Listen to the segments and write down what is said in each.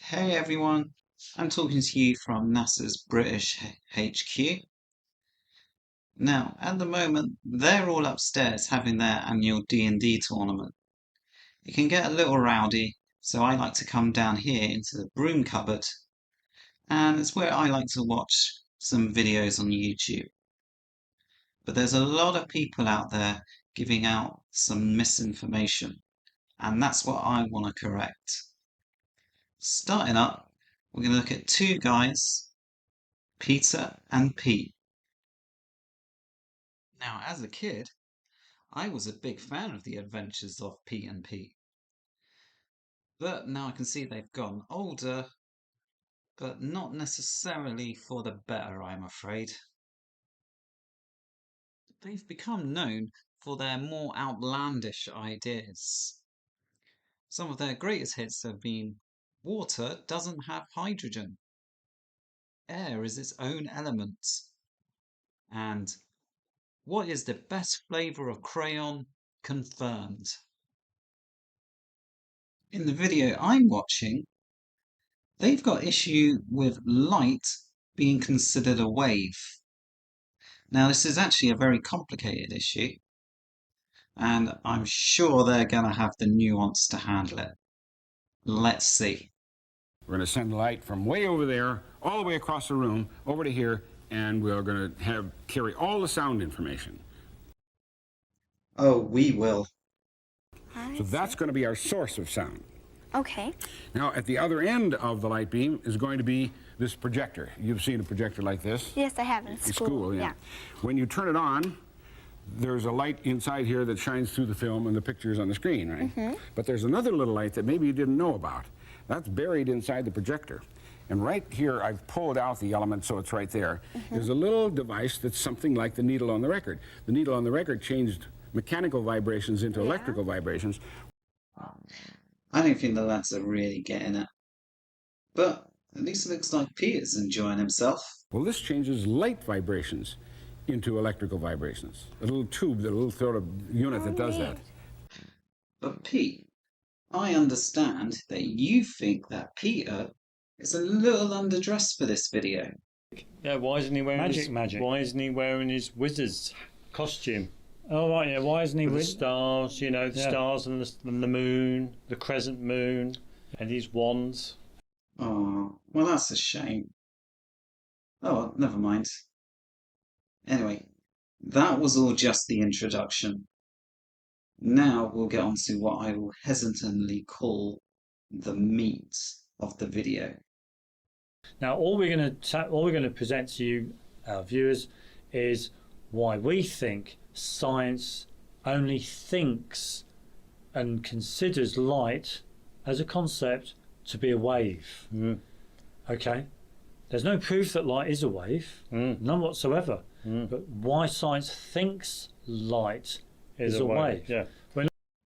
Hey everyone, I'm talking to you from NASA's British HQ. Now, at the moment, they're all upstairs having their annual D&D tournament. It can get a little rowdy, so I like to come down here into the broom cupboard, and it's where I like to watch some videos on YouTube. But there's a lot of people out there giving out some misinformation, and that's what I want to correct. Starting up, we're going to look at two guys, Peter and Pete. Now, as a kid, I was a big fan of the adventures of Pete and Pete. But now I can see they've gotten older, but not necessarily for the better, I'm afraid. They've become known for their more outlandish ideas. Some of their greatest hits have been water doesn't have hydrogen, air is its own element, and what is the best flavour of crayon? Confirmed. In the video I'm watching, they've got issue with light being considered a wave. Now this is actually a very complicated issue, and I'm sure they're going to have the nuance to handle it. Let's see. We're going to send light from way over there, all the way across the room, over to here, and we're going to carry all the sound information. Oh, we will. So that's going to be our source of sound. Okay. Now, at the other end of the light beam is going to be this projector. You've seen a projector like this? Yes, I have in school. Yeah. When you turn it on, there's a light inside here that shines through the film and the pictures on the screen, right? Mm-hmm. But there's another little light that maybe you didn't know about. That's buried inside the projector. And right here, I've pulled out the element so it's right there. Mm-hmm. There's a little device that's something like the needle on the record. The needle on the record changed mechanical vibrations into electrical vibrations. I don't think the lads are really getting it. But at least it looks like Peter's enjoying himself. Well, this changes light vibrations into electrical vibrations. A little tube, a little sort of unit that does that. But Pete, I understand that you think that Peter is a little underdressed for this video. Yeah, why isn't he wearing magic? Why isn't he wearing his wizard's costume? Oh right, yeah. Why isn't he With the with stars? You know, the stars and the moon, the crescent moon, and his wands. Oh, well, that's a shame. Oh, well, never mind. Anyway, that was all just the introduction. Now we'll get on to what I will hesitantly call the meat of the video. Now, all we're going to present to you, our viewers, is why we think science only thinks and considers light as a concept to be a wave. Mm. Okay, there's no proof that light is a wave, none whatsoever. But why science thinks light is a wave. Yeah.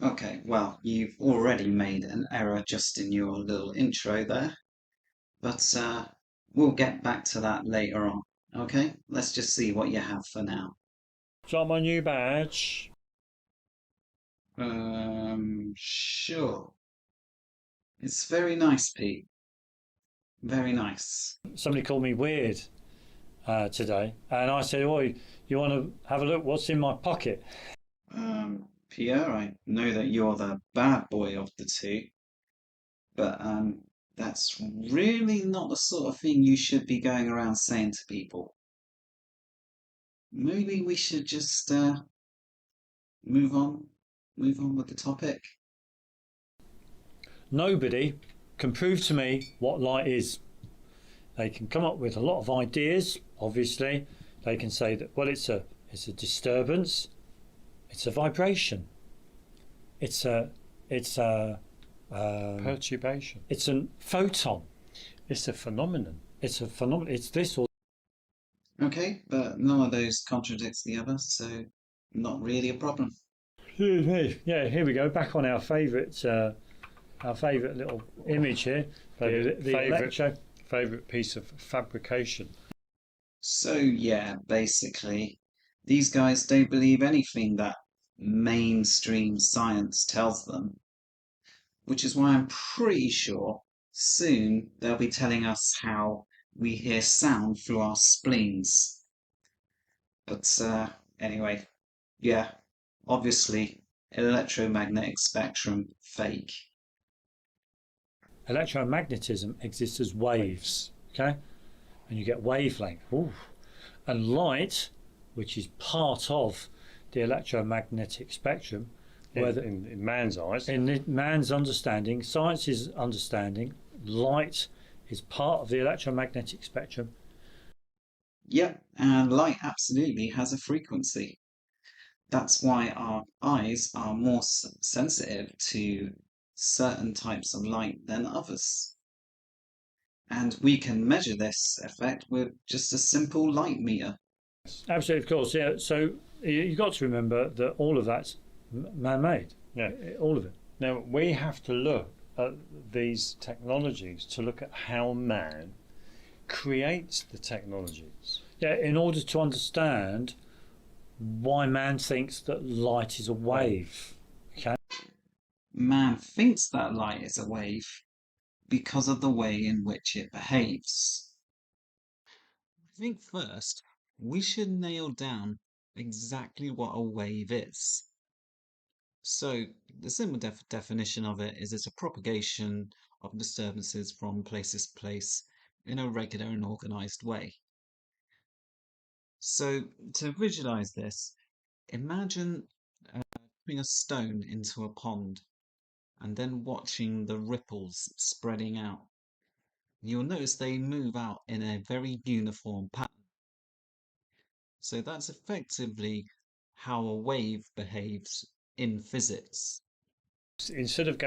Okay, well, you've already made an error just in your little intro there. But we'll get back to that later on. Okay, let's just see what you have for now. Got my new badge. Sure. It's very nice, Pete. Very nice. Somebody called me weird today, and I said, "Oh, you want to have a look? What's in my pocket?" Pierre, I know that you're the bad boy of the two, but that's really not the sort of thing you should be going around saying to people. Maybe we should just move on with the topic. Nobody can prove to me what light is. They can come up with a lot of ideas. Obviously, they can say that it's a disturbance, it's a vibration, it's a Perturbation. it's a photon, It's a phenomenon. it's this or Okay, but none of those contradicts the other, so not really a problem. yeah. Here we go, back on our favourite little image here. The Favourite piece of fabrication. So yeah, basically, these guys don't believe anything that mainstream science tells them, which is why I'm pretty sure soon they'll be telling us how we hear sound through our spleens. But anyway, yeah, obviously, electromagnetic spectrum fake. Electromagnetism exists as waves, okay? And you get wavelength. Ooh. And light, which is part of the electromagnetic spectrum, in man's eyes, in man's understanding, science's understanding, light is part of the electromagnetic spectrum. Yep, and light absolutely has a frequency. That's why our eyes are more sensitive to certain types of light than others. And we can measure this effect with just a simple light meter. Absolutely, of course, yeah. So you've got to remember that all of that's man-made. Yeah. All of it. Now we have to look at these technologies to look at how man creates the technologies. Yeah, in order to understand why man thinks that light is a wave. Okay. Man thinks that light is a wave because of the way in which it behaves. I think first we should nail down exactly what a wave is. So, the simple definition of it is it's a propagation of disturbances from place to place in a regular and organized way. So, to visualize this, imagine putting a stone into a pond and then watching the ripples spreading out. You'll notice they move out in a very uniform pattern. So that's effectively how a wave behaves in physics. Instead of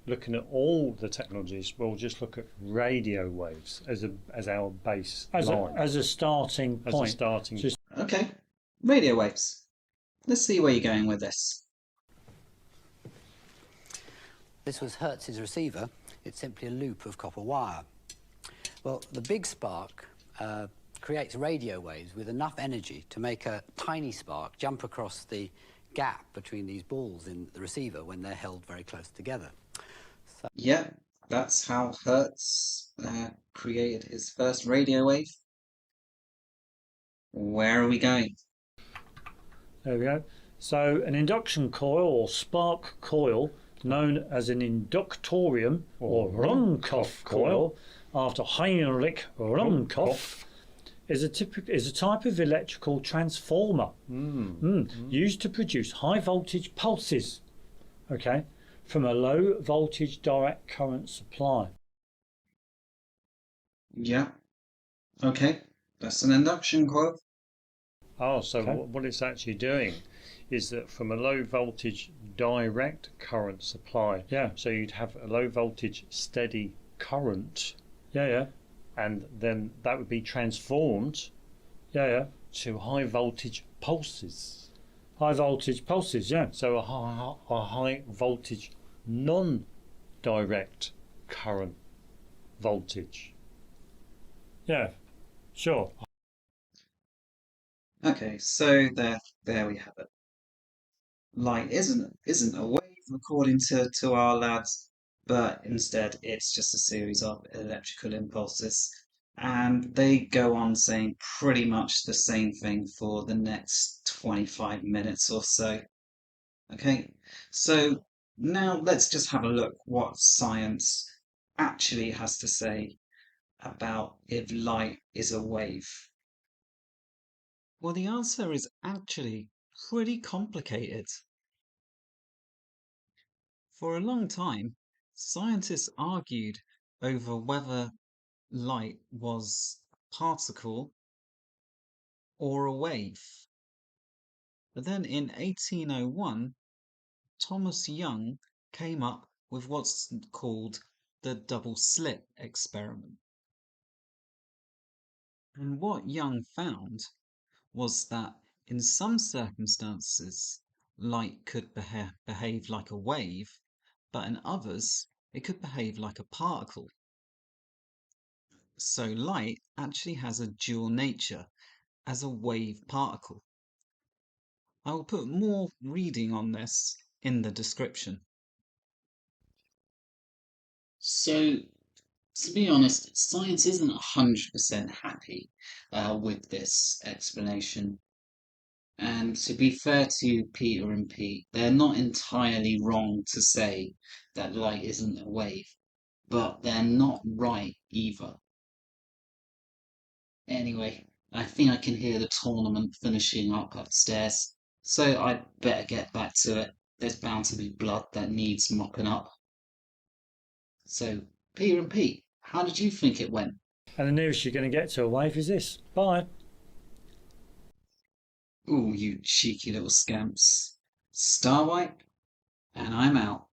looking at all the technologies, we'll just look at radio waves as our base line. As a starting point. As a starting. Okay, radio waves. Let's see where you're going with this. This was Hertz's receiver. It's simply a loop of copper wire. Well, the big spark creates radio waves with enough energy to make a tiny spark jump across the gap between these balls in the receiver when they're held very close together. So yeah, that's how Hertz created his first radio wave. Where are we going? There we go. So an induction coil or spark coil, known as an inductorium or Ruhmkorff coil, after Heinrich Ruhmkorff, is a type of electrical transformer used to produce high voltage pulses, okay, from a low voltage direct current supply. Yeah. Okay, that's an induction coil. Oh, so what it's actually doing is that from a low voltage direct current supply. Yeah. So you'd have a low voltage steady current. Yeah. And then that would be transformed. Yeah. To high voltage pulses. High voltage pulses, yeah. So a high voltage non-direct current voltage. Yeah, sure. Okay, so there we have it. Light isn't a wave according to our lads, but instead it's just a series of electrical impulses. And they go on saying pretty much the same thing for the next 25 minutes or so. Okay, so now let's just have a look what science actually has to say about if light is a wave. Well, the answer is actually pretty complicated. For a long time, scientists argued over whether light was a particle or a wave. But then in 1801, Thomas Young came up with what's called the double slit experiment. And what Young found was that in some circumstances, light could behave like a wave, but in others, it could behave like a particle. So light actually has a dual nature as a wave particle. I will put more reading on this in the description. So To be honest, science isn't 100% happy with this explanation. And to be fair to Peter and Pete, they're not entirely wrong to say that light isn't a wave, but they're not right either. Anyway, I think I can hear the tournament finishing up upstairs, so I'd better get back to it. There's bound to be blood that needs mopping up. So, Peter and Pete, how did you think it went? And the nearest you're going to get to a wave is this. Bye. Ooh, you cheeky little scamps. Starlight, and I'm out.